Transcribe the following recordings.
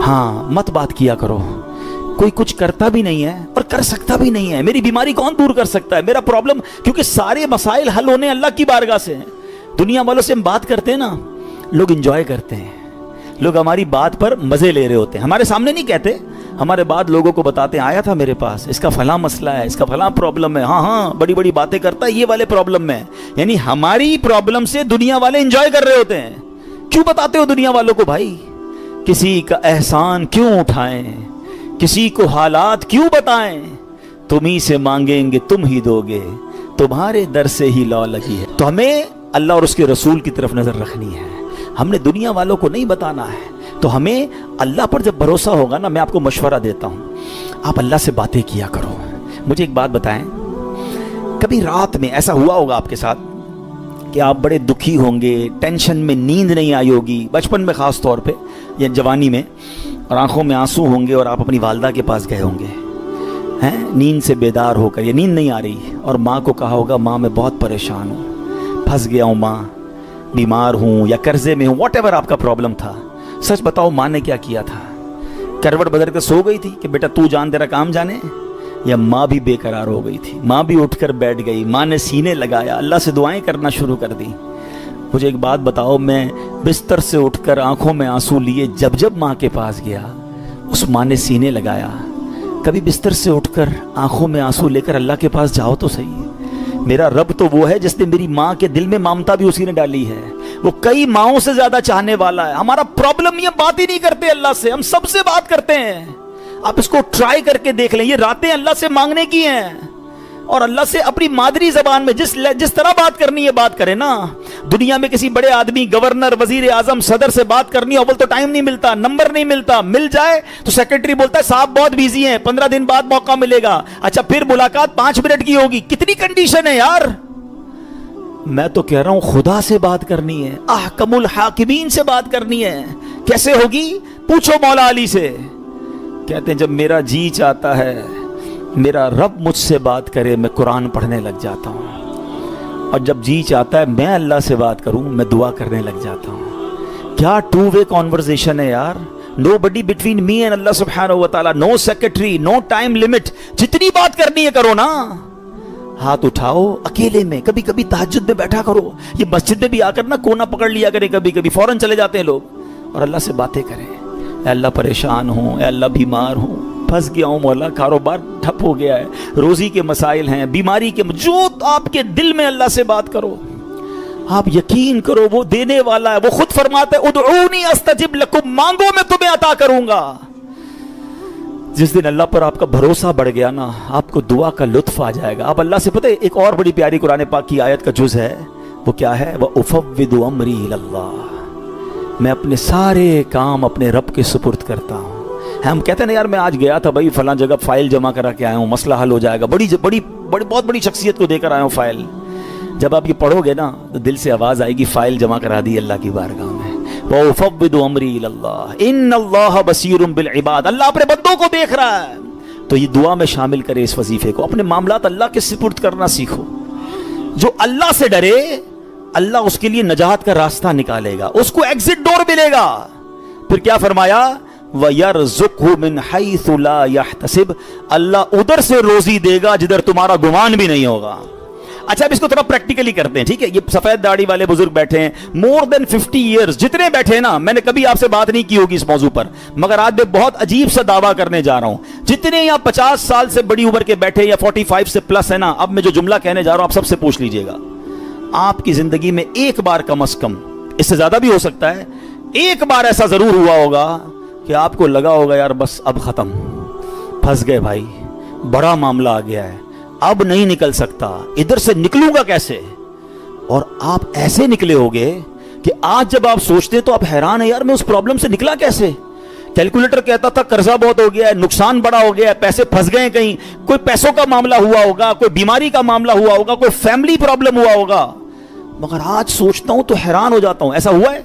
ہاں مت بات کیا کرو، کوئی کچھ کرتا بھی نہیں ہے اور کر سکتا بھی نہیں ہے. میری بیماری کون دور کر سکتا ہے؟ میرا پرابلم، کیونکہ سارے مسائل حل ہونے اللہ کی بارگاہ سے ہیں. دنیا والوں سے ہم بات کرتے ہیں نا، لوگ انجوائے کرتے ہیں، لوگ ہماری بات پر مزے لے رہے ہوتے ہیں. ہمارے سامنے نہیں کہتے، ہمارے بعد لوگوں کو بتاتے ہیں آیا تھا میرے پاس، اس کا فلاں مسئلہ ہے، اس کا فلاں پرابلم ہے، ہاں بڑی بڑی باتیں کرتا ہے یہ والے پرابلم میں. یعنی ہماری پرابلم سے دنیا والے انجوائے کر رہے ہوتے ہیں. کیوں بتاتے ہو دنیا والوں کو بھائی؟ کسی کا احسان کیوں اٹھائیں، کسی کو حالات کیوں بتائیں؟ تم ہی سے مانگیں گے تم ہی دو گے، تمہارے در سے ہی لو لگی ہے. تو ہمیں اللہ اور اس کے رسول کی طرف نظر رکھنی ہے، ہم نے دنیا والوں کو نہیں بتانا ہے. تو ہمیں اللہ پر جب بھروسہ ہوگا نا، میں آپ کو مشورہ دیتا ہوں، آپ اللہ سے باتیں کیا کرو. مجھے ایک بات بتائیں، کبھی رات میں ایسا ہوا ہوگا آپ کے ساتھ کہ آپ بڑے دکھی ہوں گے، ٹینشن میں نیند نہیں آئی ہوگی، بچپن میں خاص طور پہ یا جوانی میں، اور آنکھوں میں آنسو ہوں گے اور آپ اپنی والدہ کے پاس گئے ہوں گے ہیں نیند سے بیدار ہو کر، یا نیند نہیں آ رہی، اور ماں کو کہا ہوگا ماں میں بہت پریشان ہوں، پھنس گیا ہوں ماں، بیمار ہوں یا قرضے میں ہوں، واٹ ایور آپ کا پرابلم تھا. سچ بتاؤ ماں نے کیا کیا تھا؟ کروٹ بدل کر سو گئی تھی کہ بیٹا تو جان تیرا کام جانے؟ یا ماں بھی بے قرار ہو گئی تھی، ماں بھی اٹھ کر بیٹھ گئی، ماں نے سینے لگایا، اللہ سے دعائیں کرنا شروع کر دی. مجھے ایک بات بتاؤ، میں بستر سے اٹھ کر آنکھوں میں آنسو لیے جب ماں کے پاس گیا، اس ماں نے سینے لگایا. کبھی بستر سے اٹھ کر آنکھوں میں آنسو لے کر اللہ کے پاس جاؤ تو صحیح. میرا رب تو وہ ہے جس نے میری ماں کے دل میں ممتا بھی اسی نے ڈالی ہے، وہ کئی ماؤں سے زیادہ چاہنے والا ہے. ہمارا پرابلم یہ بات ہی نہیں کرتے اللہ سے، ہم سب سے بات کرتے ہیں. آپ اس کو ٹرائی کر کے دیکھ لیں، یہ راتیں اللہ سے مانگنے کی ہیں، اور اللہ سے اپنی مادری زبان میں جس طرح بات کرنی ہے بات کریں نا. دنیا میں کسی بڑے آدمی، گورنر، وزیر اعظم، صدر سے بات کرنی ہے، اول تو ٹائم نہیں ملتا، نمبر نہیں ملتا، مل جائے تو سیکرٹری بولتا ہے صاحب بہت بیزی ہیں، 15 دن بعد موقع ملے گا. اچھا پھر ملاقات 5 منٹ کی ہوگی. کتنی کنڈیشن ہے یار. میں تو کہہ رہا ہوں خدا سے بات کرنی ہے، احکم الحاکمین سے بات کرنی ہے. کیسے ہوگی؟ پوچھو مولا علی سے. کہتے ہیں جب میرا جی چاہتا ہے میرا رب مجھ سے بات کرے، میں قرآن پڑھنے لگ جاتا ہوں، اور جب جی چاہتا ہے میں اللہ سے بات کروں، میں دعا کرنے لگ جاتا ہوں. کیا ٹو وے کانورزیشن ہے یار. نو بڈی بٹوین می اینڈ اللہ سبحانہ و تعالیٰ، نو سیکرٹری، نو ٹائم لمٹ. جتنی بات کرنی ہے کرو نا. ہاتھ اٹھاؤ اکیلے میں، کبھی کبھی تہجد میں بیٹھا کرو. یہ مسجد میں بھی آ کر نا کونا پکڑ لیا کرے، کبھی کبھی فوراً چلے جاتے ہیں لوگ، اور اللہ سے باتیں کریں. اے اللہ پریشان ہوں، اے اللہ بیمار ہوں، پھنس گیا ہوں مولا، کاروبار ٹھپ ہو گیا ہے، روزی کے مسائل ہیں، بیماری کے، جو آپ کے دل میں اللہ سے بات کرو. آپ یقین کرو وہ دینے والا ہے. وہ خود فرماتا ہے ادعونی استجب لکم، مانگو میں تمہیں عطا کروں گا. جس دن اللہ پر آپ کا بھروسہ بڑھ گیا نا، آپ کو دعا کا لطف آ جائے گا. آپ اللہ سے، پتہ ہے ایک اور بڑی پیاری قرآن پاک کی آیت کا جز ہے، وہ کیا ہے؟ وَأُفَوِّضُ أَمْرِي إِلَى اللَّهِ، میں اپنے سارے کام اپنے رب کے سپرد کرتا ہوں. ہم کہتے ہیں نا یار میں آج گیا تھا بھائی فلاں جگہ، فائل جمع کرا کے آیا ہوں، مسئلہ حل ہو جائے گا، بہت بڑی شخصیت کو دے کر آیا ہوں فائل. جب آپ یہ پڑھو گے نا تو دل سے آواز آئے گی فائل جمع کرا دی اللہ کی بارگاہ میں. وَأُفَوِّضُ أَمْرِي إِلَى اللَّهِ إِنَّ اللَّهَ بَصِيرٌ بِالْعِبَادِ، اللہ اپنے بندوں کو دیکھ رہا ہے. تو یہ دعا میں شامل کرے اس وظیفے کو، اپنے معاملات اللہ کے سپرد کرنا سیکھو. جو اللہ سے ڈرے اللہ اس کے لیے نجات کا راستہ نکالے گا، اس کو ایگزٹ ڈور ملے گا. پھر کیا فرمایا؟ وَيَرْزُقْهُ مِنْ حَيْثُ لَا يَحْتَسِبْ، اللہ ادھر سے روزی دے گا جدھر تمہارا گمان بھی نہیں ہوگا. اچھا اب اس کو تھوڑا پریکٹیکلی کرتے ہیں، ٹھیک ہے؟ یہ سفید داڑھی والے بزرگ بیٹھے ہیں، مور دین 50 ایئرز جتنے بیٹھے ہیں نا، میں نے کبھی آپ سے بات نہیں کی ہوگی اس موضوع پر، مگر آج میں بہت عجیب سا دعویٰ کرنے جا رہا ہوں. جتنے یہاں 50 سال سے بڑی عمر کے بیٹھے یا 45 سے پلس ہے نا، اب میں جو جملہ کہنے جا رہا ہوں آپ سب سے پوچھ لیجئے گا. آپ کی زندگی میں ایک بار کم از کم، اس سے زیادہ بھی ہو سکتا ہے، ایک بار ایسا ضرور ہوا ہوگا کہ آپ کو لگا ہوگا یار بس اب ختم، پھنس گئے بھائی، بڑا معاملہ آ گیا ہے، اب نہیں نکل سکتا، ادھر سے نکلوں گا کیسے؟ اور آپ ایسے نکلے ہوگے کہ آج جب آپ سوچتے تو آپ حیران ہیں یار میں اس پرابلم سے نکلا کیسے. کیلکولیٹر کہتا تھا قرضہ بہت ہو گیا ہے، نقصان بڑا ہو گیا ہے، پیسے پھنس گئے کہیں، کوئی پیسوں کا معاملہ ہوا ہوگا، کوئی بیماری کا معاملہ ہوا ہوگا، کوئی فیملی پرابلم ہوا ہوگا. مگر آج سوچتا ہوں تو حیران ہو جاتا ہوں. ایسا ہوا ہے؟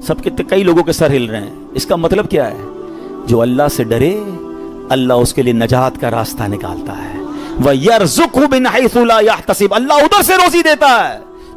سب کے کئی لوگوں کے سر ہل رہے ہیں. اس کا مطلب کیا ہے؟ جو اللہ سے ڈرے اللہ اس کے لیے نجات کا راستہ نکالتا ہے. وَيَرْزُقْهُ مِنْ حَيْثُ لَا يَحْتَسِبْ، اللہ ادھر سے روزی دیتا ہے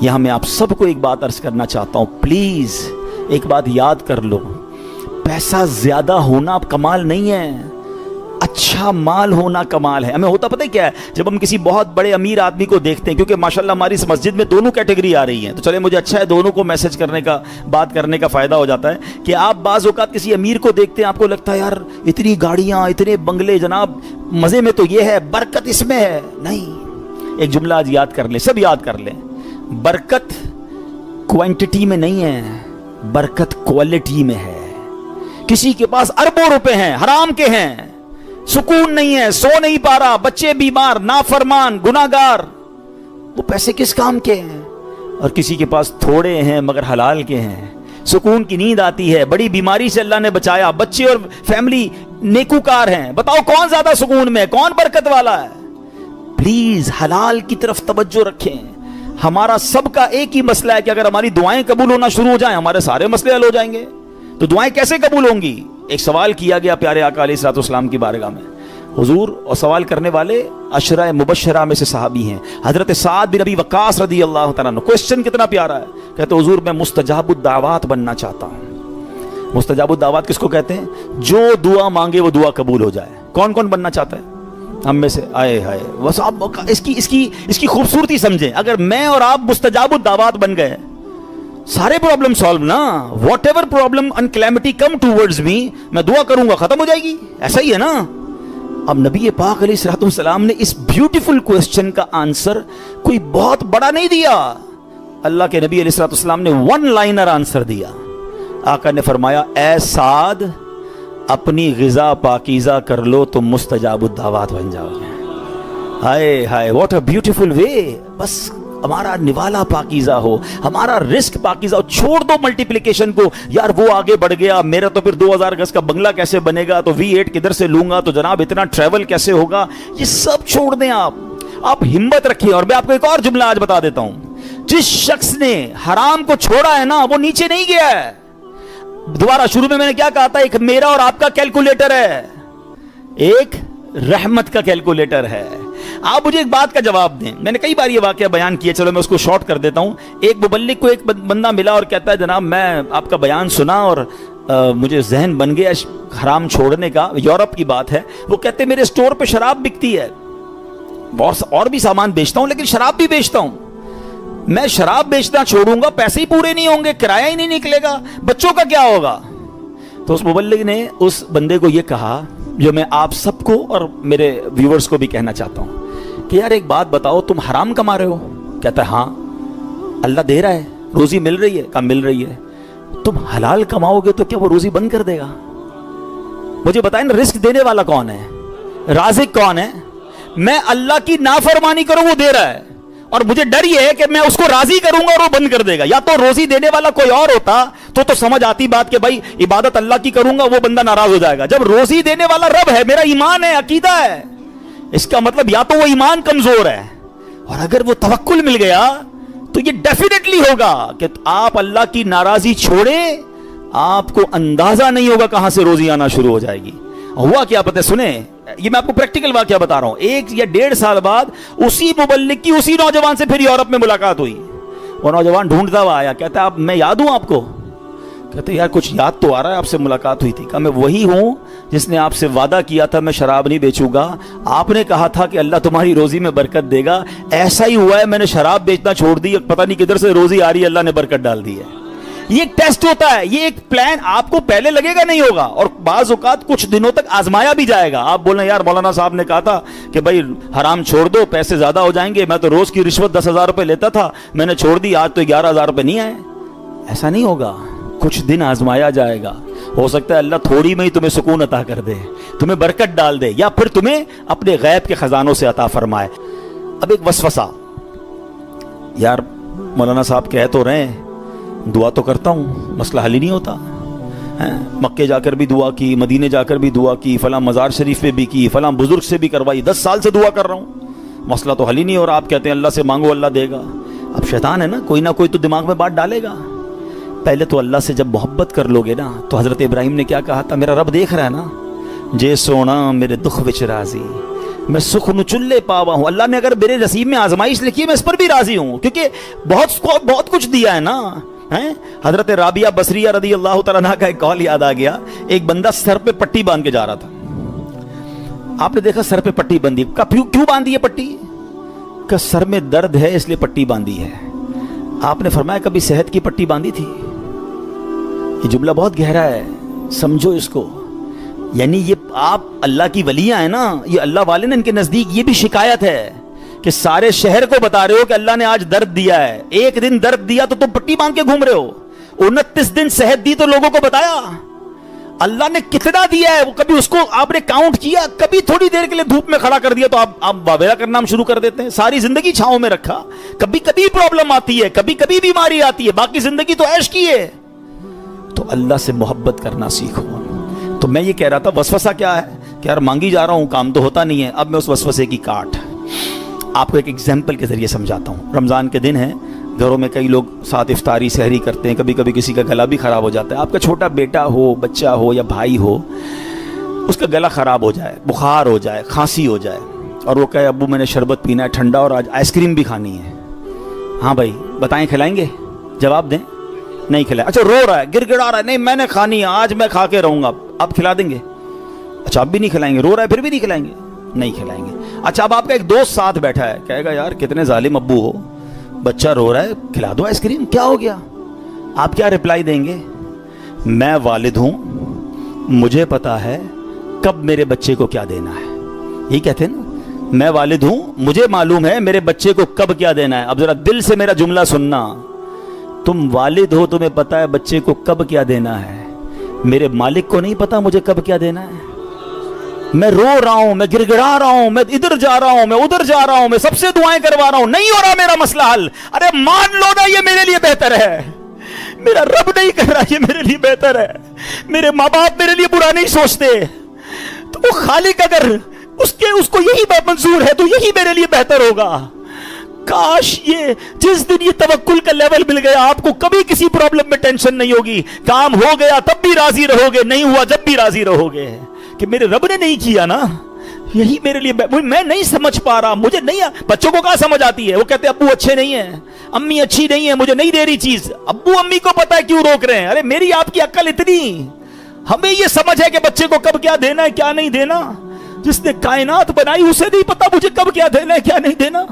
یہاں میں آپ سب کو ایک بات عرض کرنا چاہتا ہوں، پلیز ایک بات یاد کر لو، پیسہ زیادہ ہونا کمال نہیں ہے، اچھا مال ہونا کمال ہے۔ ہمیں ہوتا پتہ ہے کیا ہے، جب ہم کسی بہت بڑے امیر آدمی کو دیکھتے ہیں، کیونکہ ماشاءاللہ ہماری اس مسجد میں دونوں کیٹیگری آ رہی ہیں، تو چلے مجھے اچھا ہے دونوں کو میسج کرنے کا، بات کرنے کا فائدہ ہو جاتا ہے کہ آپ بعض اوقات کسی امیر کو دیکھتے ہیں، آپ کو لگتا ہے یار اتنی گاڑیاں، اتنے بنگلے، جناب مزے میں تو یہ ہے، برکت اس میں ہے۔ نہیں، ایک جملہ آج یاد کر لیں، سب یاد کر لیں، برکت کوانٹٹی میں نہیں ہے، برکت کوالٹی میں ہے۔ کسی کے پاس اربوں روپے ہیں، حرام کے ہیں، سکون نہیں ہے، سو نہیں پا رہا، بچے بیمار، نافرمان، گناہگار، وہ پیسے کس کام کے ہیں؟ اور کسی کے پاس تھوڑے ہیں مگر حلال کے ہیں، سکون کی نیند آتی ہے، بڑی بیماری سے اللہ نے بچایا، بچے اور فیملی نیکوکار ہیں، بتاؤ کون زیادہ سکون میں ہے، کون برکت والا ہے؟ پلیز حلال کی طرف توجہ رکھیں۔ ہمارا سب کا ایک ہی مسئلہ ہے کہ اگر ہماری دعائیں قبول ہونا شروع ہو جائیں، ہمارے سارے مسئلے حل ہو جائیں گے۔ تو دعائیں کیسے قبول ہوں گی؟ ایک سوال کیا گیا پیارے آقا علیہ الصلوۃ والسلام کی بارگاہ میں، حضور، اور سوال کرنے والے عشرہ مبشرہ میں سے صحابی ہیں، حضرت سعد بن ابی وقاص رضی اللہ تعالیٰ عنہ۔ کوسچن کتنا پیارا ہے، کہتے حضور میں مستجاب الدعوات بننا چاہتا ہوں۔ مستجاب الدعوات کس کو کہتے ہیں؟ جو دعا مانگے وہ دعا قبول ہو جائے۔ کون کون بننا چاہتا ہے ہم میں سے؟ آئے ہائے، بس آپ اس کی خوبصورتی سمجھیں، اگر میں اور آپ مستجاب الدعوات بن گئے، سارے پرابلم سالو نا، whatever problem and calamity come towards me, میں دعا کروں گا ختم ہو جائے گی، ایسا ہی ہے نا۔ اب نبی پاک علیہ الصلوۃ والسلام نے اس بیوٹیفل کوسچن کا آنسر کوئی بہت بڑا نہیں دیا، اللہ کے نبی علیہ الصلوۃ والسلام نے ون لائنر آنسر دیا۔ آقا نے فرمایا، اے سعد، اپنی غذا پاکیزہ کر لو تو مستجاب الدعوات بن جاؤ گے۔ ہائے ہائے، واٹ اے بیوٹیفل وے، بس ہمارا نوالا پاکیزہ ہو، ہمارا رزق پاکیزہ ہو، چھوڑ دو ملٹیپلیکیشن کو، یار وہ آگے بڑھ گیا، میرا تو پھر 2000 گز کا بنگلہ کیسے بنے گا، تو V8 کدھر سے لوں گا، تو جناب اتنا ٹریول کیسے ہوگا، یہ سب چھوڑ دیں آپ ہمت رکھیے۔ اور میں آپ کو ایک اور جملہ آج بتا دیتا ہوں، جس شخص نے حرام کو چھوڑا ہے نا، وہ نیچے نہیں گیا ہے۔ دوبارہ شروع میں نے کیا کہا تھا، ایک میرا اور آپ کا کیلکولیٹر ہے، ایک رحمت کا کیلکولیٹر ہے۔ آپ مجھے ایک بات کا جواب دیں، میں نے کئی بار یہ واقعہ بیان کیا، چلو میں اس کو شارٹ کر دیتا ہوں۔ ایک مبلغ کو ایک بندہ ملا اور کہتا ہے جناب میں آپ کا بیان سنا اور مجھے ذہن بن گیا حرام چھوڑنے کا، یورپ کی بات ہے۔ وہ کہتے میرے اسٹور پہ شراب بکتی ہے، اور بھی سامان بیچتا ہوں لیکن شراب بھی بیچتا ہوں، میں شراب بیچنا چھوڑوں گا، پیسے ہی پورے نہیں ہوں گے، کرایہ ہی نہیں نکلے گا، بچوں کا کیا ہوگا؟ تو اس مبلغ نے اس بندے کو یہ کہا جو میں آپ سب کو اور میرے ویورز کو بھی کہنا چاہتا ہوں کہ یار ایک بات بتاؤ، تم حرام کما رہے ہو؟ کہتا ہے ہاں۔ اللہ دے رہا ہے، روزی مل رہی ہے؟ کہا مل رہی ہے۔ تم حلال کماؤ گے تو کیا وہ روزی بند کر دے گا؟ مجھے بتائیں نا، رزق دینے والا کون ہے؟ رازق کون ہے؟ میں اللہ کی نافرمانی کروں وہ دے رہا ہے، اور مجھے ڈر یہ ہے کہ میں اس کو راضی کروں گا اور وہ بند کر دے گا۔ یا تو روزی دینے والا کوئی اور ہوتا تو سمجھ آتی بات کہ بھائی عبادت اللہ کی کروں گا، وہ بندہ ناراض ہو جائے گا۔ جب روزی دینے والا رب ہے، میرا ایمان ہے، عقیدہ ہے، اس کا مطلب یا تو وہ ایمان کمزور ہے، اور اگر وہ توکل مل گیا تو یہ ڈیفینیٹلی ہوگا کہ آپ اللہ کی ناراضی چھوڑیں، آپ کو اندازہ نہیں ہوگا کہاں سے روزی آنا شروع ہو جائے گی۔ ہوا کیا پتہ، سنیں، یہ میں آپ کو پریکٹیکل واقعہ بتا رہا ہوں۔ 1 یا 1.5 سال بعد اسی مبلغ کی اسی نوجوان سے پھر یورپ میں ملاقات ہوئی۔ وہ نوجوان ڈھونڈتا ہوا آیا، کہتا ہے میں یاد ہوں آپ کو؟ کہتے یار کچھ یاد تو آ رہا ہے، آپ سے ملاقات ہوئی تھی۔ کہا میں وہی ہوں جس نے آپ سے وعدہ کیا تھا میں شراب نہیں بیچوں گا، آپ نے کہا تھا کہ اللہ تمہاری روزی میں برکت دے گا، ایسا ہی ہوا ہے، میں نے شراب بیچنا چھوڑ دی، پتہ نہیں کدھر سے روزی آ رہی ہے، اللہ نے برکت ڈال دی ہے۔ یہ ایک ٹیسٹ ہوتا ہے، یہ ایک پلان آپ کو پہلے لگے گا نہیں ہوگا، اور بعض اوقات کچھ دنوں تک آزمایا بھی جائے گا۔ آپ بولیں یار مولانا صاحب نے کہا تھا کہ بھائی حرام چھوڑ دو، پیسے زیادہ ہو جائیں گے، میں تو روز کی رشوت 10,000 روپے لیتا تھا، میں نے چھوڑ دی، آج تو 11,000 روپے نہیں آئے۔ ایسا نہیں ہوگا، کچھ دن آزمایا جائے گا، ہو سکتا ہے اللہ تھوڑی میں ہی تمہیں سکون عطا کر دے، تمہیں برکت ڈال دے، یا پھر تمہیں اپنے غیب کے خزانوں سے عطا فرمائے۔ اب ایک وسوسہ، یار مولانا صاحب کہہ تو رہے ہیں، دعا تو کرتا ہوں، مسئلہ حل ہی نہیں ہوتا۔ مکے جا کر بھی دعا کی، مدینے جا کر بھی دعا کی، فلاں مزار شریف پہ بھی کی، فلاں بزرگ سے بھی کروائی، 10 سال سے دعا کر رہا ہوں، مسئلہ تو حل ہی نہیں ہو رہا۔ آپ کہتے ہیں اللہ سے مانگو اللہ دے گا۔ اب شیطان ہے نا، کوئی نہ کوئی تو دماغ میں بات ڈالے گا۔ پہلے تو اللہ سے جب محبت کر لو گے نا، تو حضرت ابراہیم نے کیا کہا تھا، میرا رب دیکھ رہا ہے نا، جے سونا میرے دکھ وچ راضی، میں سخن چلے پاوا ہوں. اللہ نے اگر میرے نصیب میں آزمائش لکھی ہے میں اس پر بھی راضی ہوں, کیونکہ بہت کچھ دیا ہے نا. حضرت رابعہ بصریہ رضی اللہ تعالیٰ عنہا کا ایک قول یاد آ گیا. ایک بندہ سر پہ پٹی باندھ کے جا رہا تھا. آپ نے دیکھا سر پہ پٹی باندھی, کیوں باندھی ہے پٹی؟ کہ سر میں درد ہے اس لیے پٹی باندھی ہے. آپ نے فرمایا کبھی صحت کی پٹی باندھی تھی؟ یہ جملہ بہت گہرا ہے, سمجھو اس کو. یعنی یہ آپ اللہ کی ولیاں ہیں نا, یہ اللہ والے نے ان کے نزدیک یہ بھی شکایت ہے کہ سارے شہر کو بتا رہے ہو کہ اللہ نے آج درد دیا ہے. ایک دن درد دیا تو تم پٹی باندھ کے گھوم رہے ہو. 29 دن صحت دی تو لوگوں کو بتایا اللہ نے کتنا دیا ہے. کبھی اس کو آپ نے کاؤنٹ کیا؟ کبھی تھوڑی دیر کے لیے دھوپ میں کھڑا کر دیا تو آپ واویلا کرنا ہم شروع کر دیتے ہیں. ساری زندگی چھاؤں میں رکھا. کبھی کبھی پرابلم آتی ہے, کبھی کبھی بیماری آتی ہے, باقی زندگی تو عیش کی ہے. تو اللہ سے محبت کرنا سیکھو. تو میں یہ کہہ رہا تھا وسوسہ کیا ہے کہ یار مانگی جا رہا ہوں, کام تو ہوتا نہیں ہے. اب میں اس وسوسے کی کاٹ آپ کو ایک ایگزامپل کے ذریعے سمجھاتا ہوں. رمضان کے دن ہیں, گھروں میں کئی لوگ ساتھ افطاری سحری کرتے ہیں. کبھی کبھی کسی کا گلا بھی خراب ہو جاتا ہے. آپ کا چھوٹا بیٹا ہو, بچہ ہو یا بھائی ہو, اس کا گلا خراب ہو جائے, بخار ہو جائے, کھانسی ہو جائے, اور وہ کہے ابو میں نے شربت پینا ہے ٹھنڈا اور آج آئس کریم بھی کھانی ہے. ہاں بھائی بتائیں کھلائیں گے؟ جواب دیں. نہیں کھلائیں. اچھا رو رہا ہے, گر گڑا رہا ہے, نہیں میں نے کھانی ہے, آج میں کھا کے رہوں گا, آپ کھلا دیں گے؟ اچھا آپ بھی نہیں کھلائیں گے. رو رہا ہے پھر بھی نہیں کھلائیں گے؟ نہیں کھلائیں گے. اچھا اب آپ کا ایک دوست ساتھ بیٹھا ہے, کہے گا یار کتنے ظالم ابو ہو, بچہ رو رہا ہے کھلا دو آئس کریم, کیا ہو گیا؟ آپ کیا رپلائی دیں گے؟ میں والد ہوں, مجھے پتا ہے کب میرے بچے کو کیا دینا ہے. یہی کہتے ہیں نا, میں والد ہوں, مجھے معلوم ہے میرے بچے کو کب کیا دینا ہے. اب ذرا دل سے میرا جملہ سننا, تم والد ہو, تمہیں پتا ہے بچے کو کب کیا دینا ہے. میرے مالک کو نہیں پتا مجھے کب کیا دینا ہے. میں رو رہا ہوں, میں گر گڑا رہا ہوں, میں ادھر جا رہا ہوں, میں ادھر جا رہا ہوں, میں سب سے دعائیں کروا رہا ہوں, نہیں ہو رہا میرا مسئلہ حل. ارے مان لو نا یہ میرے لیے بہتر ہے. میرا رب نہیں کر رہا یہ میرے لیے بہتر ہے. میرے ماں باپ میرے لیے برا نہیں سوچتے, تو وہ خالق اگر اس کو یہی منظور ہے تو یہی میرے لیے بہتر ہوگا. کاش یہ جس دن یہ توکل کا لیول مل گیا, آپ کو کبھی کسی پرابلم میں ٹینشن نہیں ہوگی. کام ہو گیا تب بھی راضی رہو گے, نہیں ہوا جب بھی راضی رہو گے کہ میرے رب نے نہیں کیا نا, یہی میرے لیے. میں نہیں سمجھ پا رہا, مجھے نہیں. بچوں کو کہاں سمجھ آتی ہے, وہ کہتے ہیں ابو اچھے نہیں ہیں, امی اچھی نہیں ہے, مجھے نہیں دے رہی چیز. ابو امی کو پتا ہے کیوں روک رہے ہیں. ارے میری آپ کی عقل اتنی, ہمیں یہ سمجھ ہے کہ بچے کو کب کیا دینا ہے کیا نہیں دینا. جس نے کائنات بنائی اسے نہیں پتا مجھے کب کیا دینا ہے کیا نہیں دینا.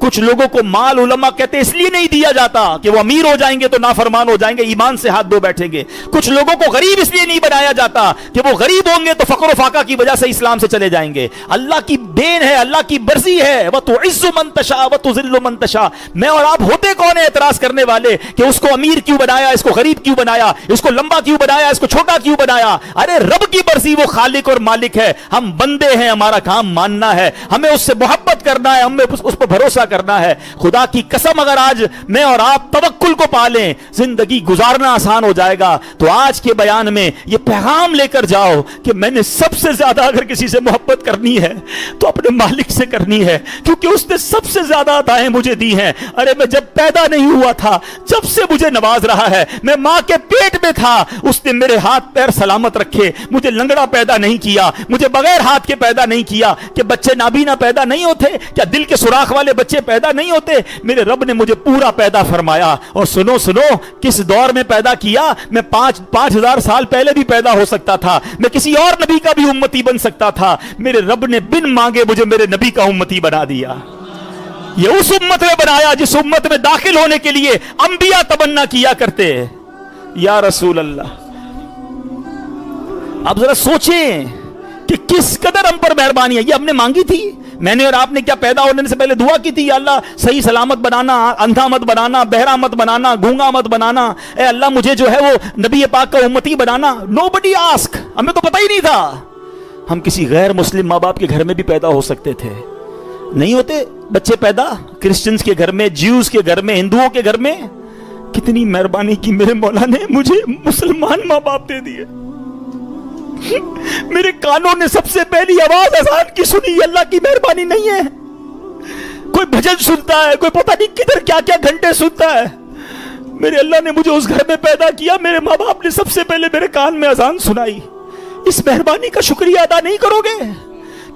کچھ لوگوں کو مال علماء کہتے اس لیے نہیں دیا جاتا کہ وہ امیر ہو جائیں گے تو نافرمان ہو جائیں گے, ایمان سے ہاتھ دھو بیٹھیں گے. کچھ لوگوں کو غریب اس لیے نہیں بنایا جاتا کہ وہ غریب ہوں گے تو فقر و فاقہ کی وجہ سے اسلام سے چلے جائیں گے. اللہ کی دین ہے, اللہ کی مرضی ہے. وَتُعِزُّ مَن تَشَاءُ وَتُذِلُّ مَن تَشَاءُ. میں اور آپ ہوتے کون ہیں اعتراض کرنے والے کہ اس کو امیر کیوں بنایا, اس کو غریب کیوں بنایا, اس کو لمبا کیوں بنایا, اس کو چھوٹا کیوں بنایا. ارے رب کی مرضی, وہ خالق اور مالک ہے, ہم بندے ہیں, ہمارا کام ماننا ہے, ہمیں اس سے محبت کرنا ہے, ہمیں اس پر بھروسہ کرنا ہے. خدا کی قسم اگر آج میں اور آپ توکل کو پالیں زندگی گزارنا آسان ہو جائے گا. تو آج کے بیان میں یہ پیغام لے کر جاؤ کہ میں نے سب سے زیادہ اگر کسی سے محبت کرنی ہے تو اپنے مالک سے کرنی ہے, کیونکہ اس نے سب سے زیادہ عطائیں مجھے دی ہیں. ارے میں جب پیدا نہیں ہوا تھا جب سے مجھے نواز رہا ہے, میں ماں کے پیٹ میں تھا اس نے میرے ہاتھ پیر سلامت رکھے, مجھے لنگڑا پیدا نہیں کیا, مجھے بغیر ہاتھ کے پیدا نہیں کیا. کہ بچے نابینا پیدا نہیں ہوتے, کیا دل کے سوراخ والے بچے پیدا نہیں ہوتے. میرے رب نے مجھے پورا پیدا فرمایا. اور سنو کس دور میں پیدا کیا. میں 5,000 سال پہلے بھی پیدا ہو سکتا تھا, میں کسی اور نبی کا بھی امتی بن سکتا تھا. میرے رب نے بن مانگے مجھے میرے نبی کا امتی بنا دیا. یہ اس امت میں بنایا جس امت میں داخل ہونے کے لیے انبیاء تمنا کیا کرتے. یا رسول اللہ, اب ذرا سوچیں کہ کس قدر ہم پر مہربانی ہے. یہ ہم نے مانگی تھی. میں نے اور آپ نے کیا پیدا ہونے سے پہلے دعا کی تھی, یا اللہ صحیح سلامت بنانا, اندھا مت بنانا, بہرا مت بنانا, گونگا مت بنانا, اے اللہ مجھے جو ہے وہ نبی پاک کا امتی بنانا. nobody ask, ہمیں تو پتہ ہی نہیں تھا. ہم کسی غیر مسلم ماں باپ کے گھر میں بھی پیدا ہو سکتے تھے. نہیں ہوتے بچے پیدا کرسچنز کے گھر میں, جیوز کے گھر میں, ہندوؤں کے گھر میں. کتنی مہربانی کی میرے مولا نے مجھے مسلمان ماں باپ دے دیے. میرے کانوں نے سب سے پہلی آواز اذان کی سنی. اللہ کی مہربانی نہیں ہے. کوئی بھجن سنتا ہے, کوئی پتہ نہیں کدھر کیا کیا گھنٹے سنتا ہے. میرے اللہ نے مجھے اس گھر میں پیدا کیا, میرے ماں باپ نے سب سے پہلے میرے کان میں اذان سنائی. اس مہربانی کا شکریہ ادا نہیں کرو گے